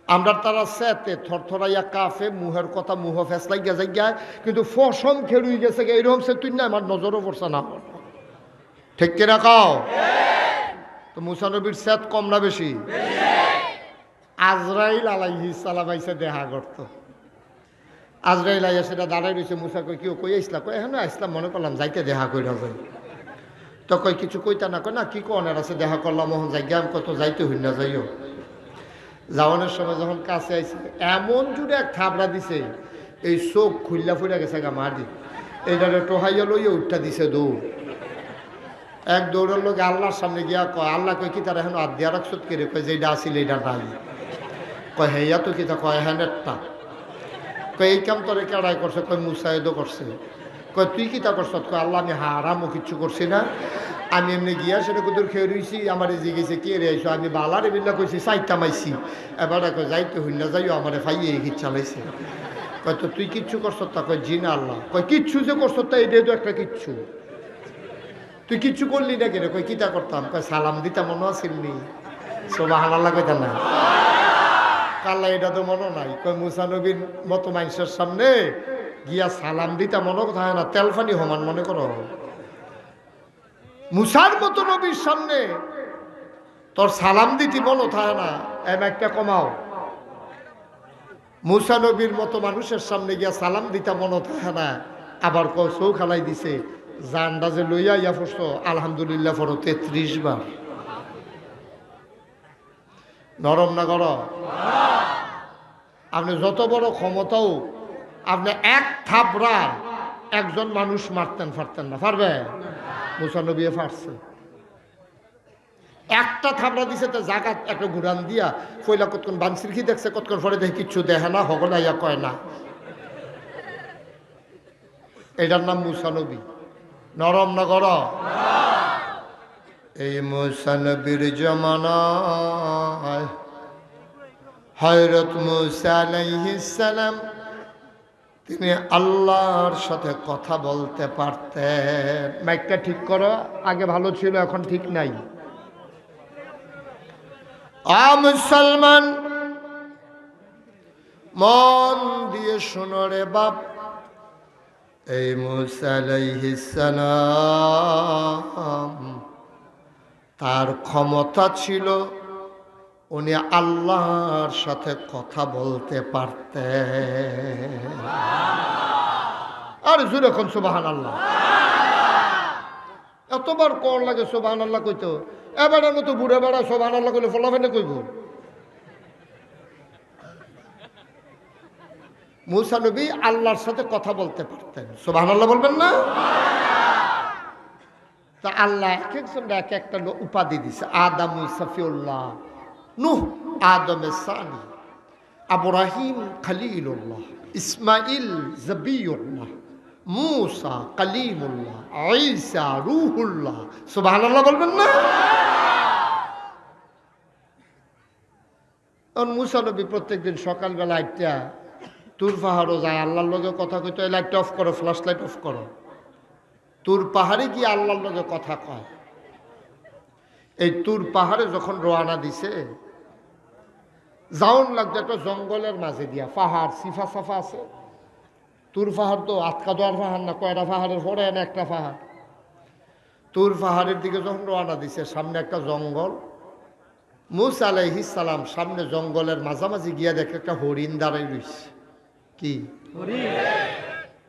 আমরা তারা সেতে থরথরাইয়া কাফে মুহের কথা মুহ ফেসলাই গেছে গায় কিন্তু ফসম খেলুই গেছে এইরকম সে তুই না আমার নজরও পড়ছে না ঠিক কিনা কাও তো মুসা নবীর সেত কম না বেশি আজরাইল আলাইহিস সালাম আইসা দেখা করতো আজরাইল আইয়া সেটা দাঁড়াই রয়েছে মুসা কই কেউ কই আসলা কই হ্যাঁ আসলাম মনে করলাম যাইতে দেখা কইরা যাই তো কই কিছু কইতা না কই না কি কনের আছে দেখা করলাম মোহন যাই জ্ঞান কত যাইতে হই না যাইও যাওয়ানোর সময় যখন কাছে আইসি এমন জুড়ে এক থাবড়া দিছে এই চোখ খুললা ফুইরা গেছে গা মারি এইটারে টোহাইয়া লইয়া উঠটা দিছে দৌড় এক দৌড়ের লোক আল্লাহর সামনে গিয়া কয় আল্লাহ কয় কি তার এখন আদিয়া রাখছত কেড়ে কয় যে এটা আসিল এইটা নাই কয় হেয়া তো কি তা কয় হ্যাঁ একটা কয় এই কাম তোরে কেড়াই করছে কয় মুসাইদও করছে কয় তুই কি তা করছ কয় আল্লাহ আমি হারামও কিচ্ছু করছি না আমি এমনি গিয়া সেটা কুদুর খেয়ে রইছি আমার জিগেছে কে রে আইসো আমি বালারে বিল্লা কইছি সাইটা মাইছি এবার কয় যাইতে হইল না যাইও আমার ফাইয়ে গিয়ে চালাইছে কয় তো তুই কিচ্ছু করছ তা কয় জি না আল্লাহ কয় কিচ্ছু যে করছ তা এটাই তো একটা কিচ্ছু তুই কিচ্ছু করলি না কেন কই কিতা করতাম কয় সালাম দিতা মনে আসিলনি সুবহানাল্লাহ কইতা না কাল্লা এটা তো মনে নাই কয় মুসা নবীর মতো মানুষের সামনে গিয়া সালাম দিতা মনে কথা হয় না তেলফানি সমান মনে করো মুসার মতো নবীর সামনে তোর সালাম দিতি মনে থাকে না একটা কমাও মুসা নবীর মতো মানুষের সামনে গিয়া সালাম দিতা মনে থাকে না আবার কয় চৌ খালাই দিছে জানডা যে লইয়া ইয়া ফসত আলহামদুলিল্লাহ ফর 33 বার নরম না কর আপনি যত বড় ক্ষমতাও আপনি এক থাপড়া একজন মানুষ মারতেন পারতেন না পারবে মুসা নবী পারছে একটা থাপড়া দিছে তো জাগাত একটা ঘুরান দিয়া ফইলা কতক্ষণ বানসিরকি দেখছে কতক্ষণ পরে দেখে কিচ্ছু দেখে না হগলাইয়া কয় না এটার নাম মুসা নবী নরম না কর এই মুসা নবীর জামানায় হযরত মুসা আলাইহিস সালাম তিনি আল্লাহর সাথে কথা বলতে পারতেন মাইকটা ঠিক করো আগে ভালো ছিল এখন ঠিক নাই মুসলমান মন দিয়ে শোনো রে বাপ এই মুসা আলাইহিস সালাম তার ক্ষমতা ছিল উনি আল্লাহর সাথে কথা বলতে পারতেন আর জোরে কোন সুবহানাল্লাহ এতবার কোন লাগে সুবহানাল্লাহ কইতো এবারের মতো বুড়ে বেড়া সুবহানাল্লাহ কইলে ফলাফেনে কইব মুসা নবী আল্লাহর সাথে কথা বলতে পারতেন সুবহানাল্লাহ বলবেন না তা আল্লাহ এক একজন এক একটা উপাধি দিছে আদম সফিউল্লাহ নূহ আদমের সানি ইব্রাহিম খলিলুল্লাহ ইসমাইল জবিউল্লাহ মুসা কালিমুল্লাহ ঈসা রূহুল্লাহ সুবহানাল্লাহ বলবেন না মুসা নবী প্রত্যেকদিন সকালবেলা একটা তুর পাহাড়ও যায় আল্লাহর লগে কথা কইতো এই লাইট অফ করো ফ্ল্যাশ লাইট অফ করো তুর পাহাড়ে গিয়ে আল্লাহর লগে কথা কয় এই তুর পাহাড়ে যখন রওনা দিছে যাওন লাগতো একটা জঙ্গলের মাঝে দিয়া পাহাড় সিফা সাফা আছে তুর পাহাড় তো আটকা দেওয়ার পাহাড় না কয়টা পাহাড়ের পরে না একটা পাহাড় তুর পাহাড়ের দিকে যখন রওনা দিছে সামনে একটা জঙ্গল মুসা আলাইহিস সালাম সামনে জঙ্গলের মাঝামাঝি গিয়া দেখে একটা হরিণ দাঁড়াই রইছে কি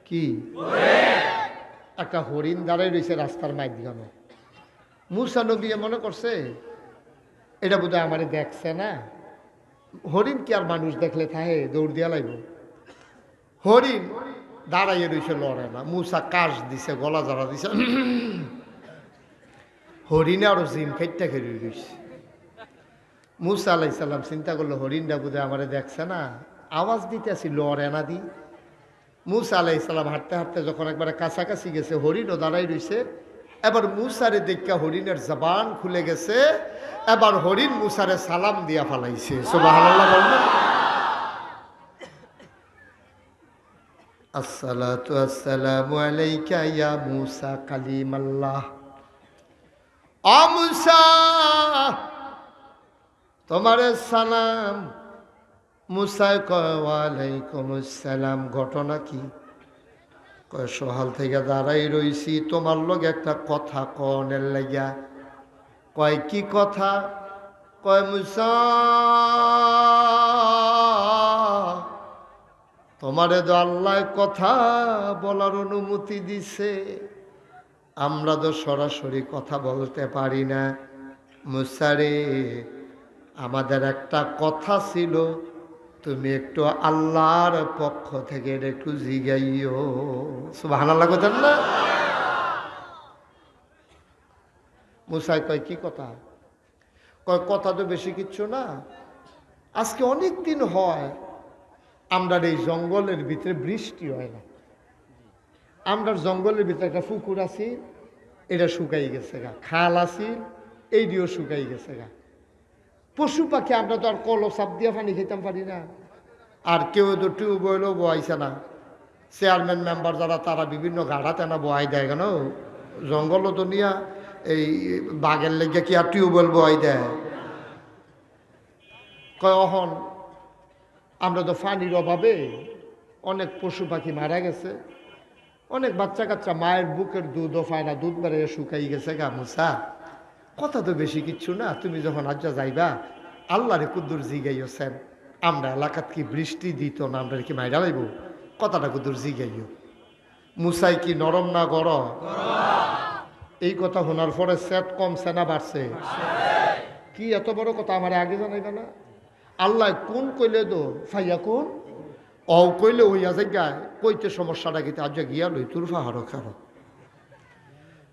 কি একটা হরিণ দাঁড়াই রয়েছে রাস্তার মাঝখানে মুসা নবী মনে করছে এটা বোধহয় আমারে দেখছে না হরিণ কি আর মানুষ দেখলে থাকে দৌড় দিয়া লাগবে হরিণ দাঁড়াইয়ে রয়েছে লড়ে না মুসা কাশ দিছে গলা জারা দিছে হরিণে আরো জিম খেটটা খেয়ে রয়েছে মুসা আলাইহিস সালাম চিন্তা করলো হরিণটা বোধহয় আমারে দেখছে না আওয়াজ দিতে আসি লড়ে না দি মুসা আলাইহিস সালাম হাঁটতে হাঁটতে যখন একবারে কাছাকাছি গেছে হরিণও দাঁড়াই রয়েছে এবার মুসারে দেখা হরিণের জবান খুলে গেছে এবার হরিণ মুসারে সালাম দিয়া ফালাইছে সুবহানাল্লাহ বলবেন আসসালাতু আসসালামু আলাইকা ইয়া মুসা কালিমাল্লাহ আ মুসা তোমারে সালাম মুসাই কয় ওয়ালাইকুম আসসালাম, ঘটনা কি? কয় সহাল থেকে দাঁড়াই রইছি, তোমার লগে একটা কথা কনের লাগিয়া। কয় কি কথা? কয় মুসা, তোমারে তো আল্লাহ কথা বলার অনুমতি দিছে, আমরা তো সরাসরি কথা বলতে পারি না। মুসারে, আমাদের একটা কথা ছিল, তুমি একটু আল্লাহর পক্ষ থেকে একটু জিগাইও। সুবহানাল্লাহ কইতেন না? মুসাই কয় কি কথা? কয় কথা তো বেশি কিচ্ছু না, আজকে অনেক দিন হয় আমরা এই জঙ্গলের ভিতরে বৃষ্টি হয় না। আমরা জঙ্গলের ভিতরে একটা পুকুর আছি, এটা শুকাই গেছে গা। খাল আছি, এই দিয়েও শুকাই গেছে গা। পশু পাখি আমরা তো আর কলো চাপ দিয়ে পানি খেতাম পারি না। আর কেউ তো টিউবওয়েলও বয়াইছে না। চেয়ারম্যান মেম্বার যারা তারা বিভিন্ন গাড়া তেনা বয়াই দেয় কেন? জঙ্গলও তো নিয়া এই বাঘের লেগে কি আর টিউবওয়েল বয়াই দেয়? কয় অহন আমরা তো পানির অভাবে অনেক পশু পাখি মারা গেছে, অনেক বাচ্চা কাচ্চা মায়ের বুকের দুধও পায় না, দুধ বেড়ে শুকাই গেছে গা। মুসা, কথা তো বেশি কিচ্ছু না, তুমি যখন আজ্জা যাইবা আল্লাহরে কুদ্দুর জিগাইছেন, আমরা এলাকাত কি বৃষ্টি দিত না, আমরা কি মাইরা লাইব, কথাটা কুদ্দুর জিগাইও। মুসাই কি নরম না গরম? এই কথা শোনার পরে সেট কমছে না বাড়ছে? কি এত বড় কথা আমার আগে জানাইবে না? আল্লাহ কোন কইলে দো ফাইয়া কোন অ কইলে হইয়া যায়, কইতে সমস্যাটা কিন্তু আজ গিয়া লই তোর ফাহারো খারো,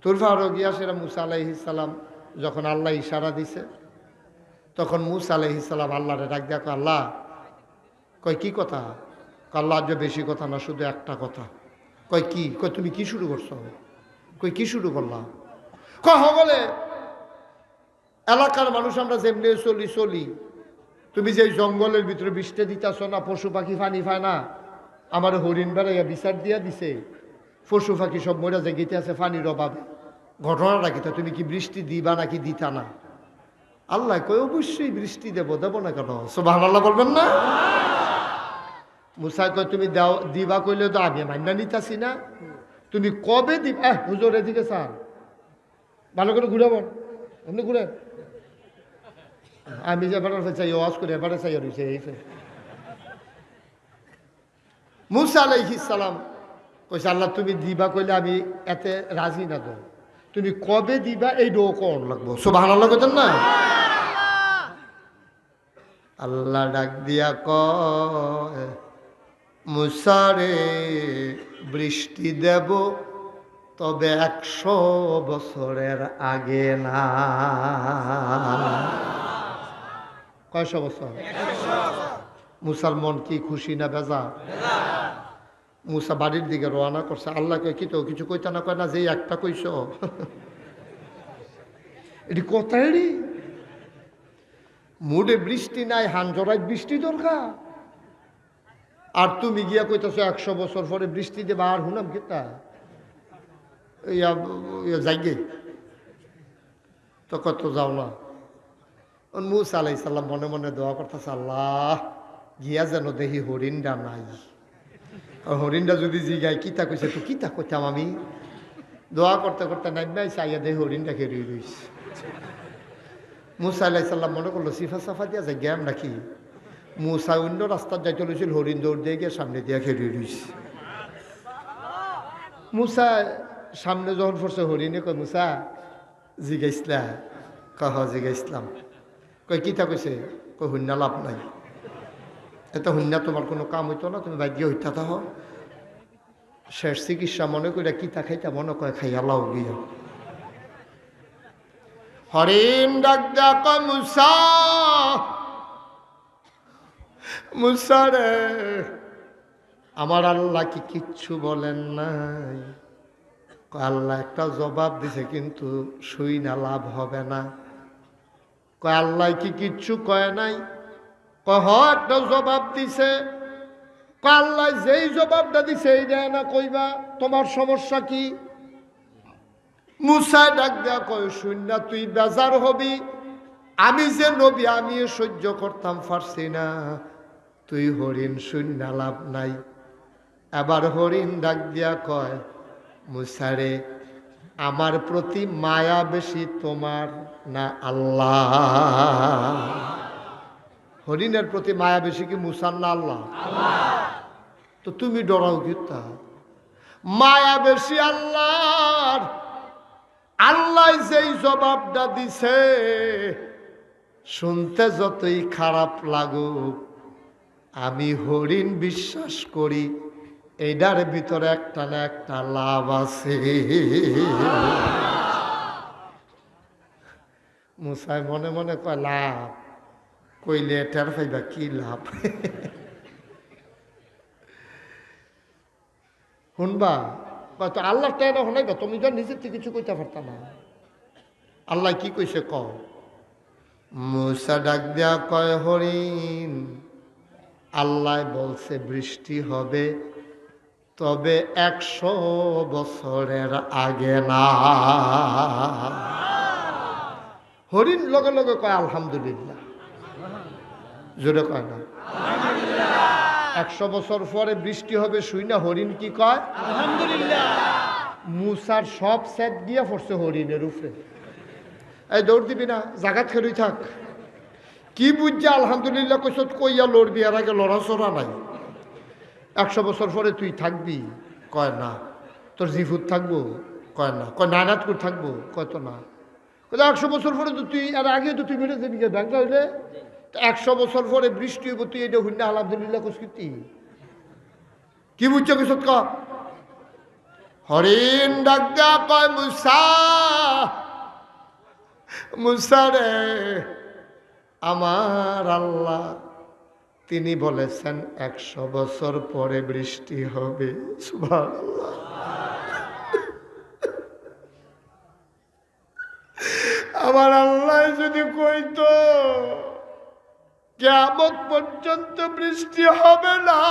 তোর ফাহারো গিয়া। সেটা মুসা আলাইহিস সালাম যখন আল্লাহ ইশারা দিছে, তখন মুসা আলাইহিস সালাম আল্লাহরে ডাক দেখো, আল্লাহ। কয় কি কথা? আল্লাহ আজ বেশি কথা না, শুধু একটা কথা। কয় কি? কয় তুমি কি শুরু করছো? কই কি শুরু করলাম? কয় বলে এলাকার মানুষ আমরা যেমনি চলি, তুমি যে জঙ্গলের ভিতরে বৃষ্টি দিতেছ না, পশু পাখি পানি পায় না, আমার হরিণ বেড়াইয়া বিচার দিয়া দিছে, পশু পাখি সব মরা যে গীতে আছে পানির অভাবে, ঘটনাটা কি? তুমি কি বৃষ্টি দিবা নাকি দিতা না? আল্লাহ কই অবশ্যই বৃষ্টি দেবো না কেন? সুবহানাল্লাহ বলবেন না? মুসা কয় তুমি দিবা কইলে তো আমি মান্না নিতাছি না, তুমি কবে দিবা? হুজুর এদিকে স্যার ভালো করে ঘুরাবন, এমনি ঘুরে আমি যে এবারে চাই ওয়াজ করে এবারে চাই রয়েছে। মুসা আলাইহিস সালাম কইছে আল্লাহ তুমি দিবা কইলে আমি এতে রাজি না, তো তুমি কবে দিবা এই ডো কোন লাগবো। সুবহানাল্লাহ কইতেন না? আল্লাহ ডাক দিয়া কয় মুসা রে, বৃষ্টি দেব তবে 100 বছরের আগে না। কয়শো বছর? মুসার মন কি খুশি না বেজা? মুসা বাড়ির দিকে রওনা করছে। আল্লাহকে কি তো কিছু কইতা না, কয় না যে একটা কইছ এটি কথাই রে, মুডে বৃষ্টি নাই, হানজরায় বৃষ্টি দরকার, আর তুমি গিয়া কইতেছো 100 বছর পরে বৃষ্টি দেবা। আর হুনাম কিতা যাইগে তো কত যাও না। মুসা আলাইহিস সালাম মনে মনে দোয়া করতেছে, আল্লাহ গিয়া যেন দেখি হরিণটা নাই। হরিণটা যদি জিগায় কিতা কইছে, তো কিতা কইতাম আমি। দোয়া করতে করতে নাই চাইয়া দেখি হরিণটা খেয়ে রইছে। মুসা আলাইহিস সালাম মনে করলো সিফা সাফা দিয়া যায় জ্ঞান নাকি। মুসা অন্য রাস্তার যাই চলেছিল, হরিণ দৌড় দিয়ে গিয়ে সামনে দিয়া খেয়ে রইছে। মুসা সামনে যখন পড়ছে হরিণে কয় মুসা জিগাইছিলা? কহ জিগাইছিলাম। কয় কিতা কইছে? কয় হুন্না লাভ নাই, এত হুন্না তোমার কোনো কাম হইতো না, তুমি বাইর গিয়ে হইতা থাহ। শেষ চিকিৎসা মনে করে কিতা খাইতা মনে কয় খাইয়া লাও গিয়া। হরিণ ডাক দেয়া কয় মুসা, মুসা রে, আমার আল্লাহ কি কিচ্ছু বলেন নাই? আল্লাহ একটা জবাব দিছে, কিন্তু শুই না লাভ হবে না। কয় আল্লাহ কি কিচ্ছু কয় নাই? কয় একটা জবাব দিছে। কয় আল্লাহ যেই জবাবটা দিছে এই দেয় না কইবা, তোমার সমস্যা কি? মুসা ডাক দেয়া কয় শূন্য তুই বেজার হবি, আমি যে নবী আমি সহ্য করতাম পারছি না, তুই হরিণ শূন্য লাভ নাই। এবার হরিণ ডাক দিয়া কয়, মুসারে আমার প্রতি মায়া বেশি তোমার না আল্লাহ? হরিণের প্রতি মায়া বেশি কি মুসার না আল্লাহ? তো তুমি ডরাও কি? তা মায়া বেশি আল্লাহর। আল্লাহ যেই জবাবটা দিছে শুনতে যতই খারাপ লাগুক, আমি হরিণ বিশ্বাস করি এটার ভিতরে একটা না একটা লাভ আছে। মুসাই মনে মনে কয় লাভ কইলে টের পাইবা কি লাভ? শুনবা তো আল্লাহ টের শোনাইবা, তুমি তো নিজের থেকে কিছু কইতে পারতা না। আল্লাহ কি কইছে কও। মুসা ডাক দিয়া কয়, হরিণ আল্লাহ বলছে বৃষ্টি হবে, তবে 100 বছরের আগে না। হরিণ লগে লগে কয় আলহামদুলিল্লাহ, জোরে কয় না 100 বছর পরে বৃষ্টি হবে শুই না হরিণ কি কয় আলহামদুলিল্লাহ। মুসার সব সেট দিয়া পড়ছে হরিণের উপরে। এই দৌড় দিবি না, জাগাত খেলুই থাক। কি বুঝছে আলহামদুলিল্লাহ কইস, কইয়া লড়বি, আর আগে লড়াচড়া নাই। 100 বছর পরে তুই থাকবি? কয় না। তোর জিফুত থাকবো? কয় না। কয় নানাতকুর থাকবো? কয় তো না। 100 বছর পরে তো তুই, আর আগে তো তুই বেড়ে যাবি ব্যাংকটা হইলে। 100 বছর পরে বৃষ্টি হইব, তুই এটা হইনা আলহামদুলিল্লাহ কইতি? কি বুঝছো কিছু? ক হরিণ ডাক দিয়া কয়, মুসা মুসা রে, আমার আল্লাহ তিনি বলেছেন 100 বছর পরে বৃষ্টি হবে। সুবহানাল্লাহ। আমার আল্লাহ যদি কইতো কিয়ামত পর্যন্ত বৃষ্টি হবে না,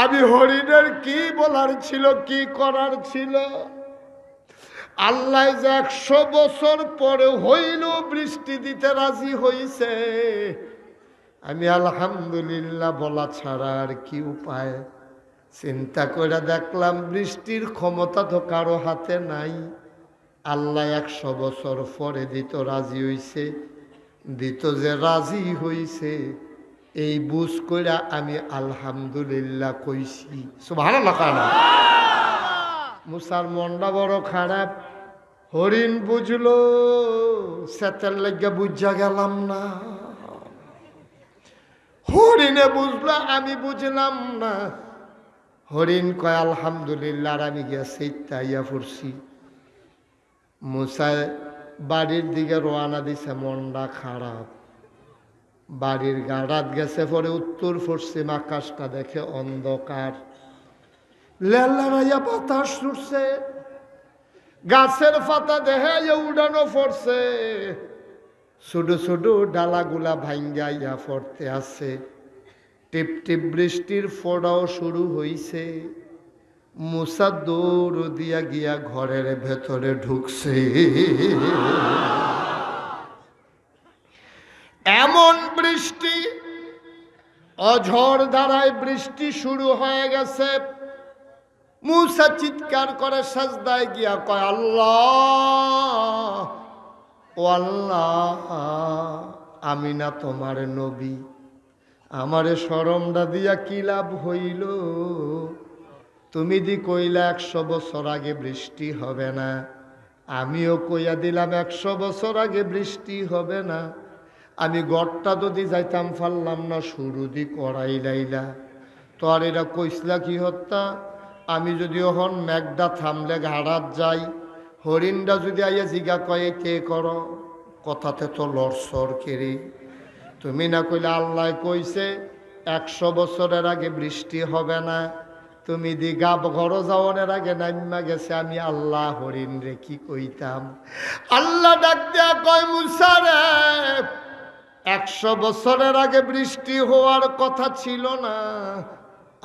আমি হরিণের কি বলার ছিল, কি করার ছিল? আল্লাহ যে 100 বছর পরে হইল বৃষ্টি দিতে রাজি হইছে, আমি আলহামদুলিল্লাহ বলা ছাড়া আর কি উপায়? চিন্তা করে দেখলাম বৃষ্টির ক্ষমতা তো কারো হাতে নাই। আল্লাহ 100 বছর পরে দিত রাজি হইছে, দিত যে রাজি হইছে এই বুঝ কইরা আমি আলহামদুলিল্লাহ কইছি। সুবহানাল্লাহ। মুসার মনটা বড় খারাপ। হরিণ বুঝলো, সেতের লেগে বুঝা গেলাম না। হরিণে বুঝলো, আমি বুঝলাম না। হরিণ কয় আলহামদুলিল্লাহ, আর আমি গিয়া সেইটাইয়া পড়ছি। মুসায় বাড়ির দিকে রওনা দিছে, মনটা খারাপ। বাড়ির গাড়াত গেছে, পরে উত্তর পশ্চিম আকাশটা দেখে অন্ধকার। লেলারাইয়া বাতাস ছুটছে, গাছের পাতা দেখে উড়ানো পড়ছে, ছোট ছোট ডালাগুলা ভাঙ্গাইয়া পড়তে আছে। টিপ টিপ বৃষ্টির ফোঁটাও শুরু হইছে। মুসা দৌড় দিয়া গিয়া ঘরের ভেতরে ঢুকছে। এমন বৃষ্টি, অঝড় ধারায় বৃষ্টি শুরু হয়ে গেছে। মুসা চিৎকার করে সাজদায় গিয়া কয়, আল্লাহ ও আল্লাহ, আমি না তোমার নবী, আমারে শরমটা দিয়া কি লাভ হইল? তুমি দি কইলা 100 বছর আগে বৃষ্টি হবে না, আমিও কইয়া দিলাম 100 বছর আগে বৃষ্টি হবে না। আমি গড়টা যদি যাইতাম পারলাম না, শুরু দি করাই লাইলা। তো আর এরা কইসলা কি হত্যা? আমি যদি ওহন মেঘটা থামলে ঘাড়াত যাই, হরিণটা যদি আইয়া জিগা কয়ে কে করো, কথাতে তো লড়সর কেড়ে। তুমি না কইলে আল্লাহ কইছে 100 বছরের আগে বৃষ্টি হবে না, তুমি দি গাব ঘর যাওয়ার আগে নাইমা গেছে, আমি আল্লাহ হরিণ রে কি কইতাম? আল্লাহ ডাক দিয়া কয়, মুসা রে, 100 বছরের আগে বৃষ্টি হওয়ার কথা ছিল না।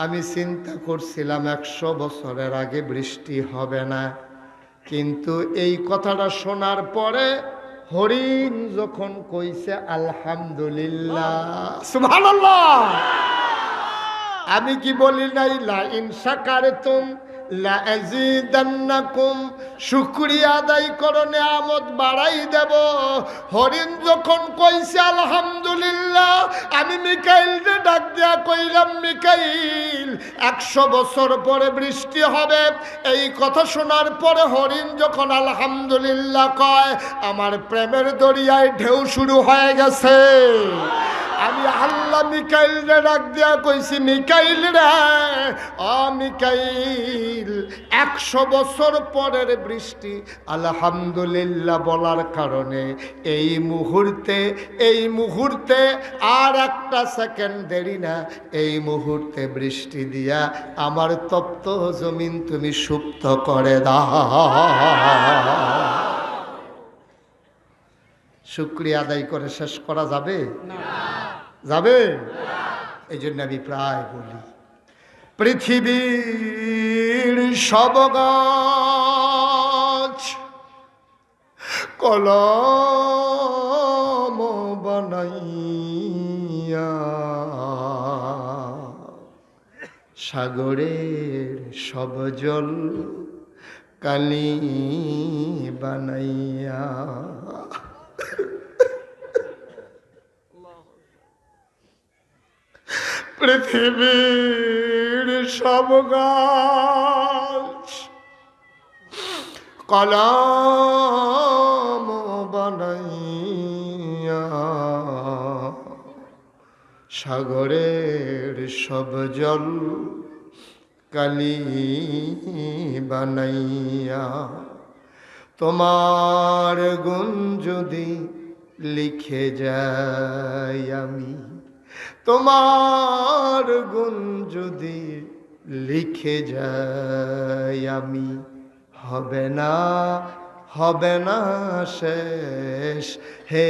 আমি চিন্তা করছিলাম 100 বছরের আগে বৃষ্টি হবে না, কিন্তু এই কথাটা শোনার পরে হরিণ যখন কইছে আলহামদুলিল্লাহ, সুবহানাল্লাহ, আমি কি বলি নাই লা ইন শাকারতুম লা আযীদান্নাকুম, শুকরিয়া আদায় করো নিয়ামত বাড়াই দেব। হরিণ যখন কইছে আলহামদুলিল্লাহ, আমি মিকাইলকে ডাক দিয়া কইলাম, মিকাইল 100 বছর পরে বৃষ্টি হবে। এই কথা শোনার পরে হরিণ যখন আলহামদুলিল্লাহ কয়, আমার প্রেমের দরিয়ায় ঢেউ শুরু হয়ে গেছে। আমি আল্লাহ মিকাইল রে ডাক দিয়া কইছি, মিকাইল রে, ও মিকাইল, 100 বছর পরের বৃষ্টি আলহামদুলিল্লাহ বলার কারণে এই মুহূর্তে আর একটা সেকেন্ড দেরি না, এই মুহূর্তে বৃষ্টি দিয়া আমার তপ্ত জমিন তুমি সুপ্ত করে দাও। শুকরিয়া আদায় করে শেষ করা যাবে না? যাবে? এই জন্য আমি প্রায় বলি, পৃথিবীর সব গাছ কলম বানাইয়া, সাগরের সব জল কালি বানাইয়া, পৃথিবীর সব গাছ কলম বানাইয়া, সাগরের সব জল কালি বানাইয়া, তোমার গুণ যদি লিখে যাই আমি, তোমার গুণ যদি লিখে যাই আমি, হবে না শেষ হে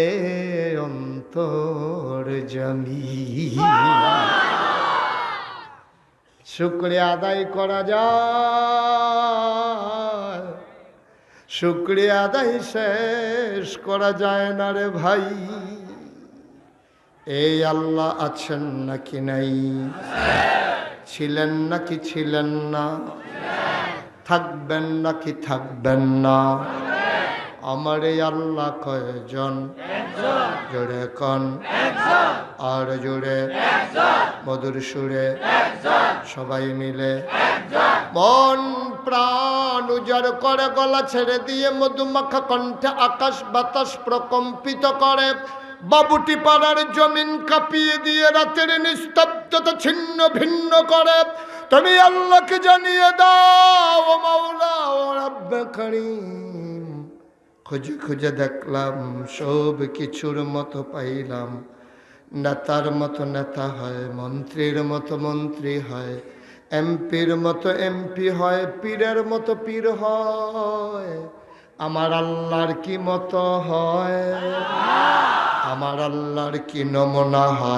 অন্তর জামি। শুকরিয়া আদায় করা যায়, শুকরিয়া আদায় শেষ করা যায় না রে ভাই। এই আল্লাহ আছেন নাকি নাই? ছিলেন নাকি ছিলেন না? থাকবেন নাকি থাকবেন না? আমার এই আল্লাহ কয়জন? জোরে কন, আর জোরে, মধুর সুরে, সবাই মিলে মন প্রাণ উজাড় করে, গলা ছেড়ে দিয়ে মধুমাখা কণ্ঠে আকাশ বাতাস প্রকম্পিত করে, বাবুটি পাড়ার জমিন কাঁপিয়ে দিয়ে রাতের নিস্তব্ধতা ছিন্ন ভিন্ন করে। তুমি আল্লাহকে জানিয়ে দাও, ও মাওলা ও রব্বে করিম, খুঁজে খুঁজে দেখলাম সব কিছুর মতো পাইলাম, নেতার মতো নেতা হয়, মন্ত্রীর মতো মন্ত্রী হয়, এমপির মতো এমপি হয়, পীরের মতো পীর হয়, আমার আল্লাহর কি মতো হয়? আমার আল্লাহর কি নমুনা হয়?